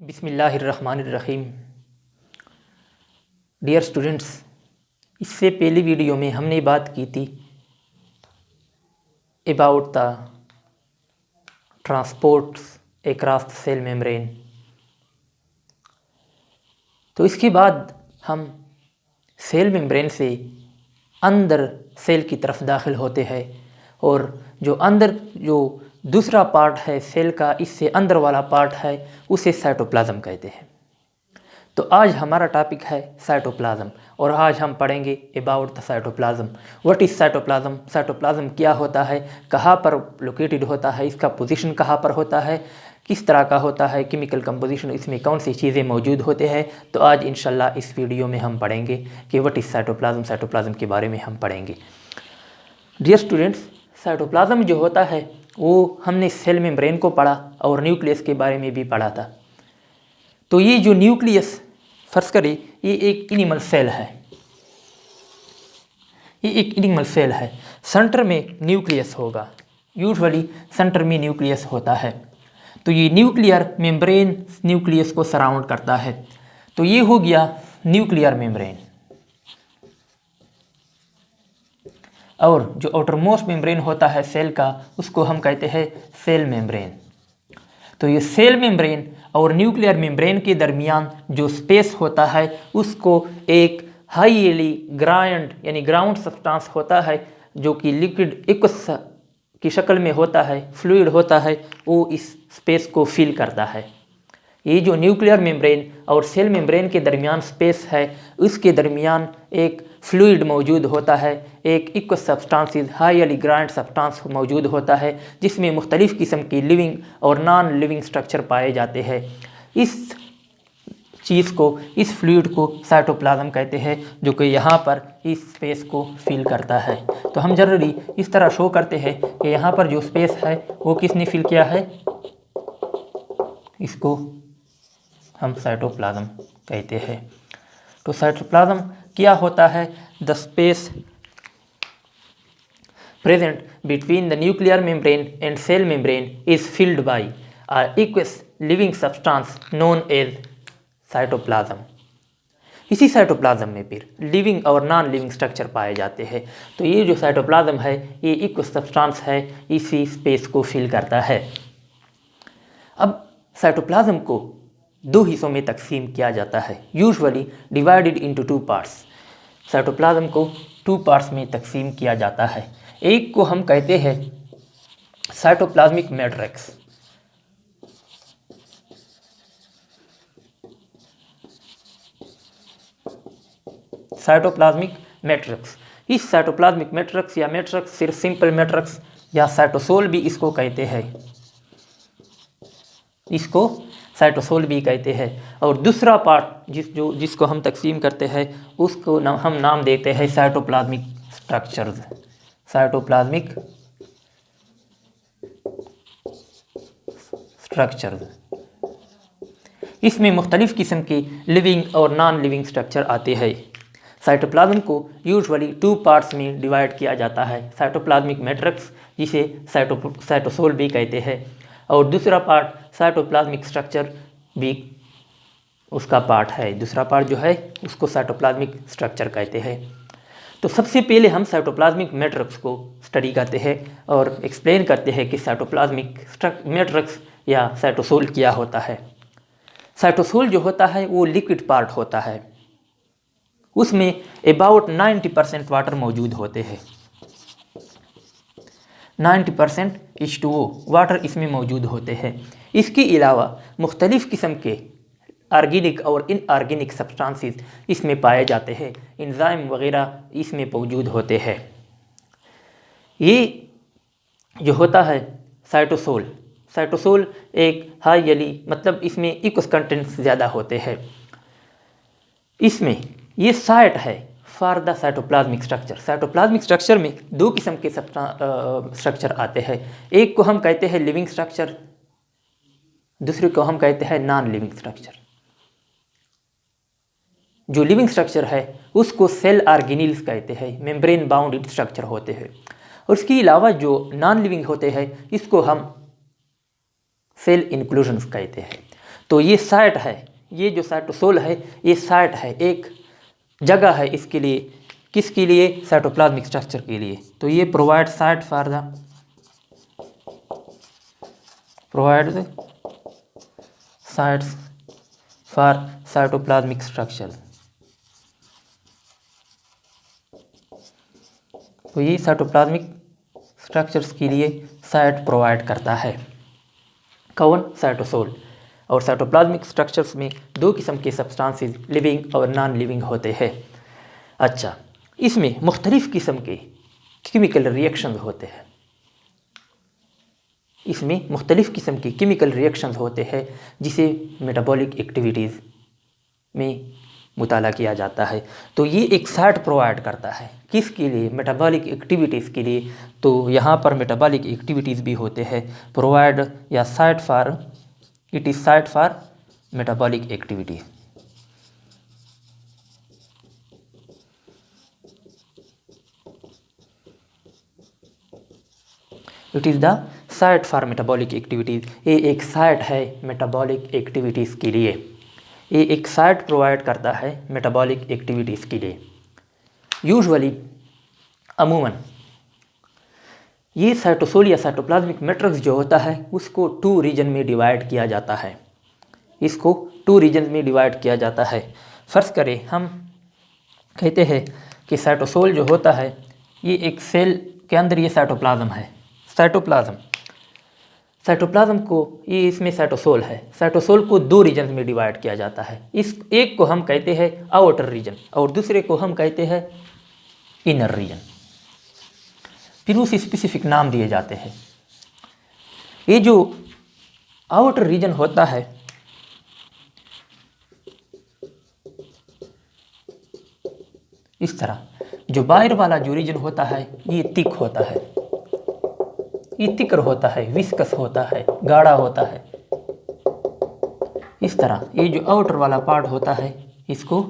बिस्मिल्लाहिर्रहमानिर्रहीम। Dear students, इससे पहली वीडियो में हमने बात की थी about the transports across the cell membrane. तो इसके बाद हम सेल मेम्ब्रेन से अंदर सेल की तरफ दाखिल होते हैं और जो दूसरा पार्ट है सेल का, इससे अंदर वाला पार्ट है, उसे साइटोप्लाज्म कहते हैं। तो आज हमारा टॉपिक है साइटोप्लाज्म और आज हम पढ़ेंगे about the cytoplasm. What is cytoplasm, cytoplasm क्या होता है, कहाँ पर लोकेटेड होता है, इसका पोजीशन कहाँ पर होता है, किस तरह का होता है, केमिकल कंपोजिशन, इसमें कौन सी चीज़ें मौजूद होते हैं। तो आज इंशाल्लाह इस वीडियो में हम पढ़ेंगे कि व्हाट इज़ साइटोप्लाज्म, साइटोप्लाज्म के बारे में हम पढ़ेंगे। डियर स्टूडेंट्स, साइटोप्लाज्म जो होता है वो हमने सेल मेम्ब्रेन को पढ़ा और न्यूक्लियस के बारे में भी पढ़ा था। तो ये जो न्यूक्लियस, फर्ज करें ये एक एनिमल सेल है, ये एक एनिमल सेल है, सेंटर में न्यूक्लियस होगा, यूजुअली सेंटर में न्यूक्लियस होता है। तो ये न्यूक्लियर मेम्ब्रेन न्यूक्लियस को सराउंड करता है। तो ये हो गया न्यूक्लियर मेम्ब्रेन। और जो आउटरमोस्ट मेम्ब्रेन होता है सेल का, उसको हम कहते हैं सेल मेम्ब्रेन। तो ये सेल मेम्ब्रेन और न्यूक्लियर मेम्ब्रेन के दरमियान जो स्पेस होता है उसको एक हाईली ग्राइंड यानी ग्राउंड सब्सटेंस होता है जो कि लिक्विड एक्वस की शक्ल में होता है, फ्लूइड होता है, वो इस स्पेस को फिल करता है। ये जो न्यूक्लियर मेम्ब्रेन और सेल मेम्ब्रेन के दरमियान स्पेस है, उसके दरमियान एक फ्लूइड मौजूद होता है, एक aqueous substance highly grind substance मौजूद होता है जिसमें मुख्तलिफ़ किस्म की लिविंग और नॉन लिविंग स्ट्रक्चर पाए जाते हैं। इस चीज़ को, इस फ्लूइड को साइटोप्लाज्म कहते हैं जो कि यहाँ पर इस स्पेस को फिल करता है। तो हम जनरली इस तरह शो करते हैं कि यहाँ पर जो स्पेस है वो किसने फिल किया है, इसको हम साइटोप्लाज्म कहते हैं। तो साइटोप्लाज्म क्या होता है, the space present between the nuclear membrane and cell membrane is filled by an aqueous living substance known as cytoplasm। इसी साइटोप्लाज्म में फिर लिविंग और नॉन लिविंग स्ट्रक्चर पाए जाते हैं। तो ये जो साइटोप्लाज्म है ये एक्वस सब्सटेंस है, इसी स्पेस को फिल करता है। अब साइटोप्लाज्म को दो हिस्सों में तकसीम किया जाता है, usually divided into two parts. Cytoplasm को टू पार्ट्स में तकसीम किया जाता है। एक को हम कहते हैं साइटोप्लाज्मिक मैट्रिक्स, साइटोप्लाज्मिक मैट्रिक्स। इस साइटोप्लाज्मिक मैट्रिक्स या मैट्रिक्स सिर्फ सिंपल मैट्रिक्स या साइटोसोल भी इसको कहते हैं, इसको साइटोसोल भी कहते हैं। और दूसरा पार्ट जिसको हम तकसीम करते हैं उसको हम नाम देते हैं साइटोप्लाज्मिक स्ट्रक्चर्स, साइटोप्लाज्मिक स्ट्रक्चर्स। इसमें मुख्तलिफ़ किस्म के लिविंग और नॉन लिविंग स्ट्रक्चर आते हैं। साइटोप्लाज्म को यूजुअली टू पार्ट्स में डिवाइड किया जाता है, साइटोप्लाज्मिक मैट्रिक्स जिसे साइटोसोल भी कहते हैं, और दूसरा पार्ट साइटोप्लाज्मिक स्ट्रक्चर भी उसका पार्ट है। दूसरा पार्ट जो है उसको साइटोप्लाज्मिक स्ट्रक्चर कहते हैं। तो सबसे पहले हम साइटोप्लाज्मिक मैट्रिक्स को स्टडी करते हैं और एक्सप्लेन करते हैं कि साइटोप्लाज्मिक मैट्रिक्स या साइटोसोल क्या होता है। साइटोसोल जो होता है वो लिक्विड पार्ट होता है, उसमें अबाउट 90% वाटर मौजूद होते हैं, 90% H2O वाटर इसमें मौजूद होते हैं। इसके अलावा मुख्तलिफ़ किस्म के ऑर्गेनिक और इनऑर्गेनिक सब्सटेंसेस इसमें पाए जाते हैं, एंजाइम वगैरह इसमें मौजूद होते हैं। ये जो होता है साइटोसोल, साइटोसोल एक हाईली मतलब इसमें एक्वस कंटेंट्स ज़्यादा होते हैं। इसमें ये साइट है for the cytoplasmic structure. Cytoplasmic structure में दो किस्म के स्ट्रक्चर आते हैं, एक को हम कहते हैं लिविंग स्ट्रक्चर, दूसरे को हम कहते हैं नॉन लिविंग स्ट्रक्चर। जो लिविंग स्ट्रक्चर है उसको सेल ऑर्गेनील्स कहते हैं, मेम्ब्रेन बाउंडेड स्ट्रक्चर होते हैं। और इसके अलावा जो नॉन लिविंग होते हैं इसको हम सेल इंक्लूजन्स कहते हैं। तो ये साइट है, ये जो साइटोसोल है ये साइट है, एक जगह है इसके लिए, किसके लिए? साइटोप्लाज्मिक स्ट्रक्चर के लिए। तो ये provide site for the sites for cytoplasmic structure. तो ये साइटोप्लाज्मिक स्ट्रक्चर्स के लिए साइट प्रोवाइड करता है। कौन? साइटोसोल। और साइटोप्लाज्मिक स्ट्रक्चर्स में दो किस्म के सब्सटेंसेस लिविंग और नॉन लिविंग होते हैं। अच्छा, इसमें मुख्तलिफ़ किस्म के केमिकल रिएक्शंस होते हैं, इसमें मुख्तलिफ़ किस्म के केमिकल रिएक्शंस होते हैं जिसे मेटाबॉलिक एक्टिविटीज़ में मुताला किया जाता है। तो ये एक साइट प्रोवाइड करता है, किसके लिए? मेटाबॉलिक एक्टिविटीज़ के लिए। तो यहाँ पर मेटाबॉलिक एक्टिविटीज़ भी होते हैं प्रोवाइड या site for, it is site for metabolic activity. It is the site for metabolic activities. ये एक साइट है मेटाबॉलिक एक्टिविटीज़ के लिए, ये एक साइट प्रोवाइड करता है मेटाबॉलिक एक्टिविटीज़ के लिए। यूजुअली अमूमन ये साइटोसोल या साइटोप्लाज्मिक मैट्रिक्स जो होता है उसको 2 रीजन में डिवाइड किया जाता है, इसको 2 रीजन में डिवाइड किया जाता है। फर्ज करें हम कहते हैं कि साइटोसोल जो होता है ये एक सेल के अंदर, ये साइटोप्लाज्म है, साइटोप्लाज्म को, ये इसमें साइटोसोल है, साइटोसोल को 2 रीजन में डिवाइड किया जाता है। इस एक को हम कहते हैं आउटर रीजन और दूसरे को हम कहते हैं इनर रीजन, फिर उस स्पेसिफिक नाम दिए जाते हैं। ये जो आउटर रीजन होता है इस तरह, जो बाहर वाला जो रीजन होता है ये थिक होता है, ये थिकर होता है, विस्कस होता है, गाढ़ा होता है। इस तरह ये जो आउटर वाला पार्ट होता है इसको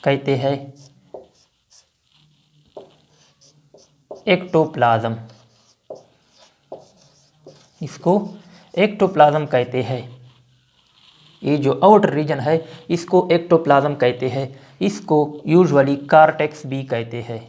कहते हैं एक्टोप्लाज्म, इसको एक्टोप्लाज्म कहते हैं। ये जो आउटर रीजन है इसको एक्टोप्लाज्म कहते हैं, इसको यूजुअली कार्टेक्स भी कहते हैं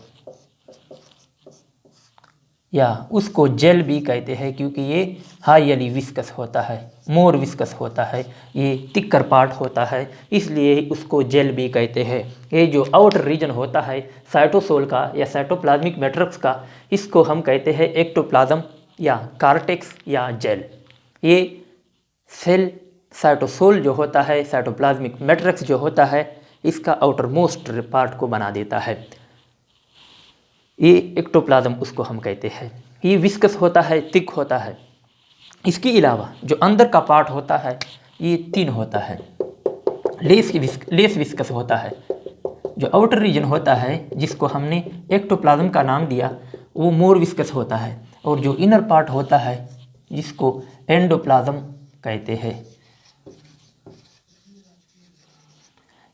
या उसको जेल भी कहते हैं, क्योंकि ये हाईली विस्कस होता है, मोर विस्कस होता है, ये थिकर पार्ट होता है, इसलिए उसको जेल भी कहते हैं। ये जो आउटर रीजन होता है साइटोसोल का या साइटोप्लाज्मिक मैट्रिक्स का, इसको हम कहते हैं एक्टोप्लाज्म या कार्टेक्स या जेल। ये सेल साइटोसोल जो होता है, साइटोप्लाज्मिक मैट्रिक्स जो होता है, इसका आउटर मोस्ट पार्ट को बना देता है, ये एक्टोप्लाज्म उसको हम कहते हैं। ये विस्कस होता है, थिक होता है। इसके अलावा जो अंदर का पार्ट होता है ये थिन होता है, लेस विस्कस होता है। जो आउटर रीजन होता है जिसको हमने एक्टोप्लाज्म का नाम दिया वो मोर विस्कस होता है, और जो इनर पार्ट होता है जिसको एंडोप्लाज्म कहते हैं।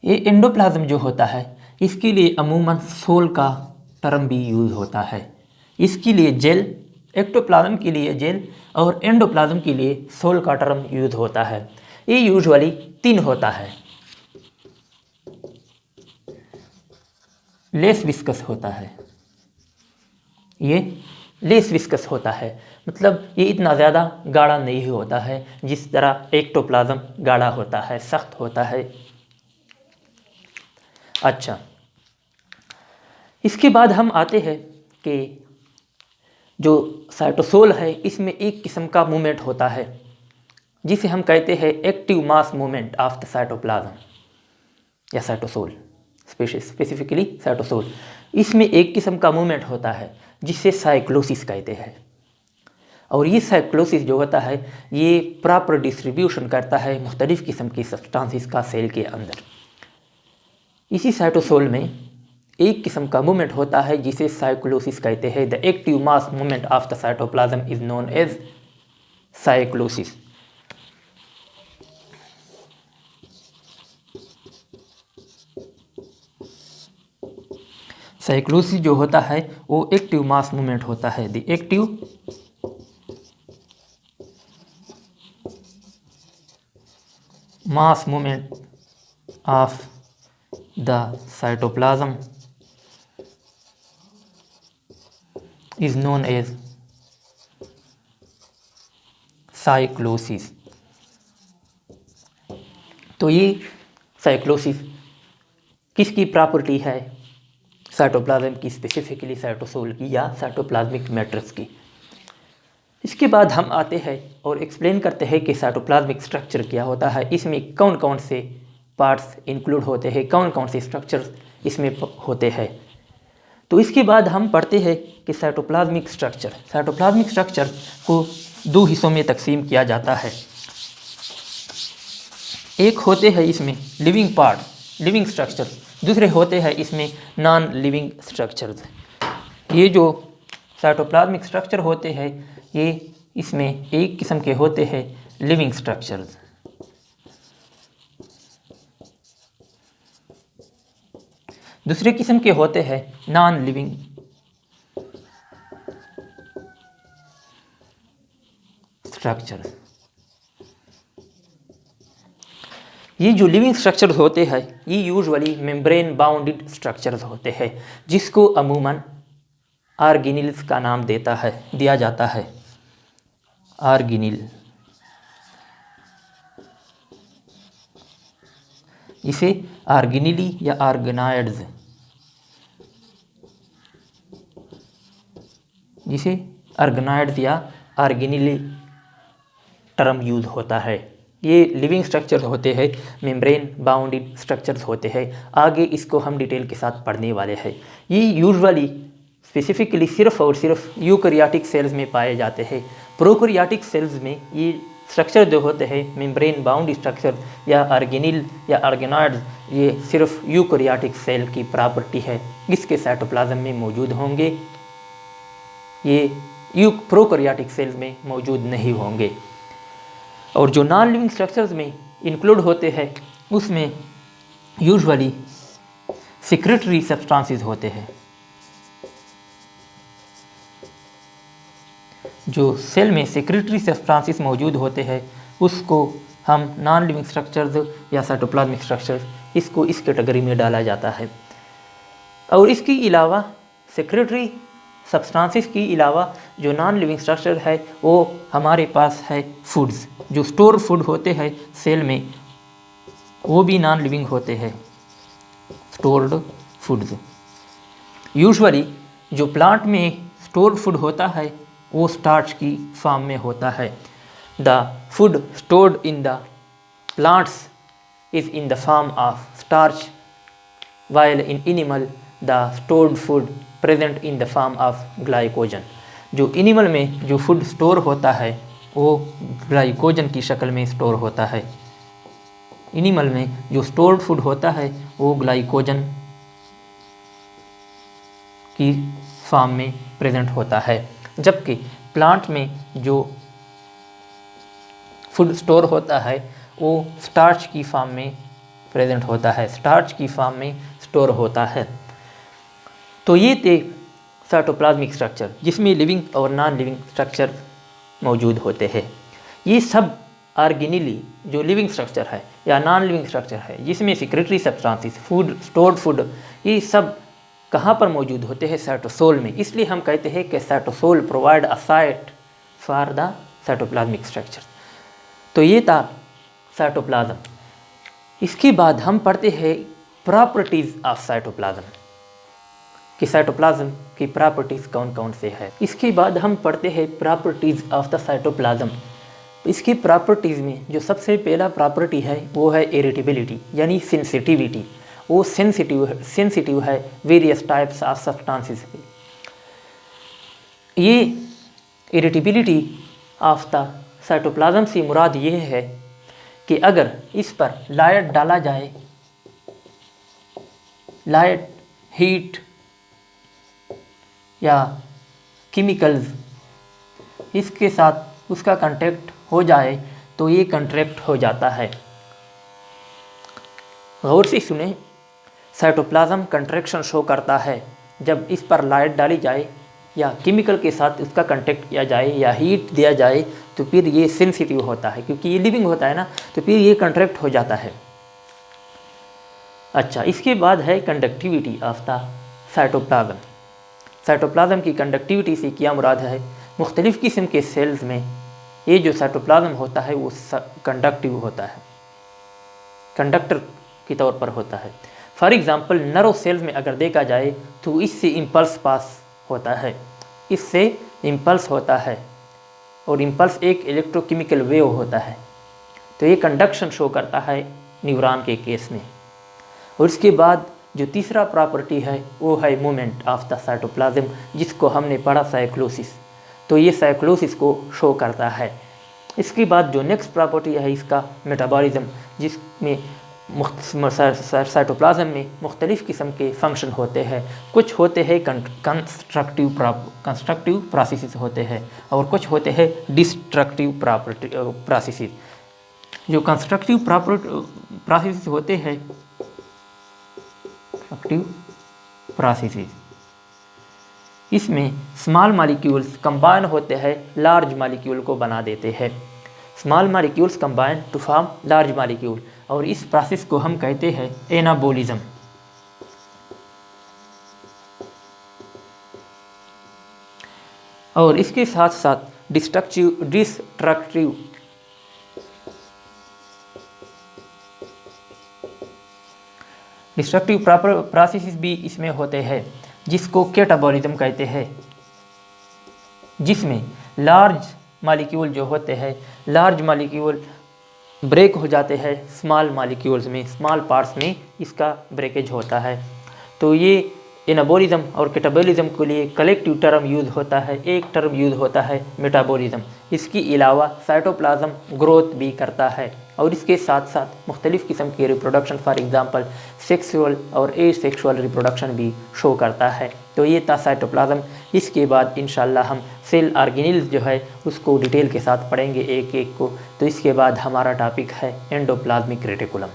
ये एंडोप्लाज्म जो होता है इसके लिए अमूमन सोल का टर्म भी यूज़ होता है, इसके लिए जेल, एक्टोप्लाज्म के लिए जेल और एंडोप्लाज्म के लिए सोल का टर्म यूज होता है। ये यूजुअली 3 होता है, लेस विस्कस होता है, ये लेस विस्कस होता है, मतलब ये इतना ज़्यादा गाढ़ा नहीं होता है जिस तरह एक्टोप्लाज्म गाढ़ा होता है, सख्त होता है। अच्छा, इसके बाद हम आते हैं कि जो साइटोसोल है इसमें एक किस्म का मूवमेंट होता है जिसे हम कहते हैं active mass movement of the cytoplasm या साइटोसोल, स्पेसिफिकली साइटोसोल। इसमें एक किस्म का मूवमेंट होता है जिसे साइक्लोसिस कहते हैं, और ये साइक्लोसिस जो होता है ये प्रॉपर डिस्ट्रीब्यूशन करता है मुख्तलिफ़ किस्म की सब्सटेंसेस का सेल के अंदर। इसी साइटोसोल में एक किस्म का मूवमेंट होता है जिसे साइक्लोसिस कहते हैं। The active mass movement of the cytoplasm is known as cyclosis. Cyclosis जो होता है वो एक्टिव मास मूवमेंट होता है। The active mass movement of the cytoplasm is known as cyclosis. तो ये साइक्लोसिस किसकी प्रॉपर्टी है? साइटोप्लाज्म की, स्पेसिफिकली साइटोसोल की या साइटोप्लाज्मिक मैट्रिक्स की। इसके बाद हम आते हैं और एक्सप्लेन करते हैं कि साइटोप्लाज्मिक स्ट्रक्चर क्या होता है, इसमें कौन कौन से पार्ट्स इंक्लूड होते हैं, कौन कौन से स्ट्रक्चर इसमें होते हैं। तो इसके बाद हम पढ़ते हैं कि साइटोप्लाज्मिक स्ट्रक्चर को दो हिस्सों में तकसीम किया जाता है। एक होते हैं इसमें लिविंग पार्ट, लिविंग स्ट्रक्चर, दूसरे होते हैं इसमें नॉन लिविंग स्ट्रक्चर्स। ये जो साइटोप्लाज्मिक स्ट्रक्चर होते हैं ये इसमें एक किस्म के होते हैं लिविंग स्ट्रक्चर्स। दूसरे किस्म के होते हैं नॉन लिविंग स्ट्रक्चर्स। ये जो लिविंग स्ट्रक्चर्स होते हैं ये यूजुअली मेम्ब्रेन बाउंडेड स्ट्रक्चर्स होते हैं, जिसको अमूमन ऑर्गेनेल्स का नाम दिया जाता है, ऑर्गेनेल। इसे ऑर्गेनेली या ऑर्गेनॉइड्स, जिसे ऑर्गेनॉइड्स या ऑर्गेनेली टर्म यूज होता है। ये लिविंग स्ट्रक्चर होते हैं, मेम्ब्रेन बाउंडेड स्ट्रक्चर्स होते हैं। आगे इसको हम डिटेल के साथ पढ़ने वाले हैं। ये यूजुअली स्पेसिफिकली सिर्फ और सिर्फ यूकैरियोटिक सेल्स में पाए जाते हैं। प्रोकैरियोटिक सेल्स में ये स्ट्रक्चर जो होते हैं मेम्ब्रेन बाउंड स्ट्रक्चर या ऑर्गेनेल या ऑर्गेनॉइड्स, ये सिर्फ यूकैरियोटिक सेल की प्रॉपर्टी है, इसके साइटोप्लाज्म में मौजूद होंगे। ये प्रोकैरियोटिक सेल्स में मौजूद नहीं होंगे। और जो नॉन लिविंग स्ट्रक्चर्स में इंक्लूड होते हैं उसमें यूजुअली सिक्रेटरी सब्सटेंसेस होते हैं। जो सेल में सिक्रेटरी सब्सटेंसेस मौजूद होते हैं उसको हम नॉन लिविंग स्ट्रक्चर्स या साइटोप्लाज्मिक स्ट्रक्चर्स, इसको इस कैटेगरी में डाला जाता है। और इसके अलावा सिक्रेटरी सब्सटेंसेस के अलावा जो नॉन लिविंग स्ट्रक्चर है वो हमारे पास है फूड्स, जो स्टोर फूड होते हैं सेल में, वो भी नॉन लिविंग होते हैं, स्टोर्ड फूड्स। यूजुअली जो प्लांट में स्टोर्ड फूड होता है वो स्टार्च की फॉर्म में होता है। The food stored in the plants is in the form of starch, while in animal the stored food present in the form of glycogen। जो एनिमल में जो फूड स्टोर होता है वो ग्लाइकोजन की शक्ल में स्टोर होता है। एनिमल में जो स्टोर्ड फूड होता है वो ग्लाइकोजन की फॉर्म में प्रेजेंट होता है, जबकि प्लांट में जो फूड स्टोर होता है वो स्टार्च की फॉर्म में प्रेजेंट होता है, स्टार्च की फॉर्म में स्टोर होता है। तो ये थे साइटोप्लाज्मिक स्ट्रक्चर जिसमें लिविंग और नॉन लिविंग स्ट्रक्चर मौजूद होते हैं। ये सब ऑर्गेनेली जो लिविंग स्ट्रक्चर है या नॉन लिविंग स्ट्रक्चर है जिसमें secretory substances, food, stored food, ये सब कहाँ पर मौजूद होते हैं? साइटोसोल में। इसलिए हम कहते हैं कि cytosol provide a site for the cytoplasmic structure. तो ये था साइटोप्लाज्म। इसके बाद हम पढ़ते हैं प्रॉपर्टीज़ ऑफ साइटोप्लाज्म, कि साइटोप्लाज्म की प्रॉपर्टीज़ कौन कौन से है। इसके बाद हम पढ़ते हैं प्रॉपर्टीज़ ऑफ द साइटोप्लाज्म। इसकी प्रॉपर्टीज़ में जो सबसे पहला प्रॉपर्टी है वो है इरिटेबिलिटी यानी सेंसिटिविटी। वो सेंसिटिव है वेरियस टाइप्स ऑफ सब्सटेंसेस पे। ये इरिटेबिलिटी ऑफ द साइटोप्लाज्म से मुराद ये है कि अगर इस पर लाइट डाला जाए, लाइट, हीट या केमिकल्स इसके साथ उसका कांटेक्ट हो जाए तो ये कंट्रैक्ट हो जाता है। गौर से सुने, साइटोप्लाज्म कंट्रैक्शन शो करता है जब इस पर लाइट डाली जाए या केमिकल के साथ उसका कांटेक्ट किया जाए या हीट दिया जाए तो फिर ये सेंसिटिव होता है, क्योंकि ये लिविंग होता है ना, तो फिर ये कंट्रैक्ट हो जाता है। अच्छा, इसके बाद है conductivity of the cytoplasm. Cytoplasm की कंडक्टिविटी से क्या मुराद है? मुख्तलिफ़ किस्म के सेल्स में ये जो साइटोप्लाज्म होता है वो कंडक्टिव होता है, कंडक्टर के तौर पर होता है। फॉर एग्ज़ाम्पल नर्व सेल्स में अगर देखा जाए तो इससे इम्पल्स पास होता है, इससे इम्पल्स होता है, और इम्पल्स एक इलेक्ट्रोकेमिकल वेव होता है। तो ये कंडक्शन शो करता है न्यूरॉन के केस में। और इसके बाद जो तीसरा प्रॉपर्टी है वो है मूवमेंट ऑफ द साइटोप्लाज्म, जिसको हमने पढ़ा साइक्लोसिस। तो ये साइक्लोसिस को शो करता है। इसके बाद जो नेक्स्ट प्रॉपर्टी है इसका मेटाबॉलिज्म, जिसमें साइटोप्लाज्म में मुख्तलिफ़ किस्म के फंक्शन होते हैं। कुछ होते हैं कंस्ट्रक्टिव प्रोसेसेस होते हैं, और कुछ होते हैं डिस्ट्रक्टिव प्रोसेसेस। जो कंस्ट्रक्टिव प्रोसेसेस होते हैं, प्रोसेसेस, इसमें स्मॉल मॉलिक्यूल्स कंबाइन होते हैं, लार्ज मॉलिक्यूल को बना देते हैं। Small molecules combine to form large molecule, और इस प्रोसेस को हम कहते हैं एनाबोलिज्म। और इसके साथ साथ डिस्ट्रक्टिव प्रोसेसेस भी इसमें होते हैं, जिसको कैटाबॉलिज्म कहते हैं, जिसमें लार्ज मॉलिक्यूल जो होते हैं, लार्ज मॉलिक्यूल ब्रेक हो जाते हैं स्मॉल मॉलिक्यूल्स में, स्मॉल पार्ट्स में इसका ब्रेकेज होता है। तो ये एनाबोलिज्म और कैटाबॉलिज्म के लिए कलेक्टिव टर्म यूज़ होता है, एक टर्म यूज़ होता है मेटाबॉलिज्म। इसके अलावा साइटोप्लाज्म ग्रोथ भी करता है, और इसके साथ साथ मुख्तलिफ़ किस्म के रिप्रोडक्शन, फॉर एग्ज़ाम्पल सेक्सुअल और एसेक्सुअल रिप्रोडक्शन भी शो करता है। तो ये था साइटोप्लाज्म। इसके बाद इंशाल्लाह हम सेल ऑर्गेनेल्स जो है उसको डिटेल के साथ पढ़ेंगे एक एक को। तो इसके बाद हमारा टॉपिक है एंडोप्लाज्मिक रेटिकुलम।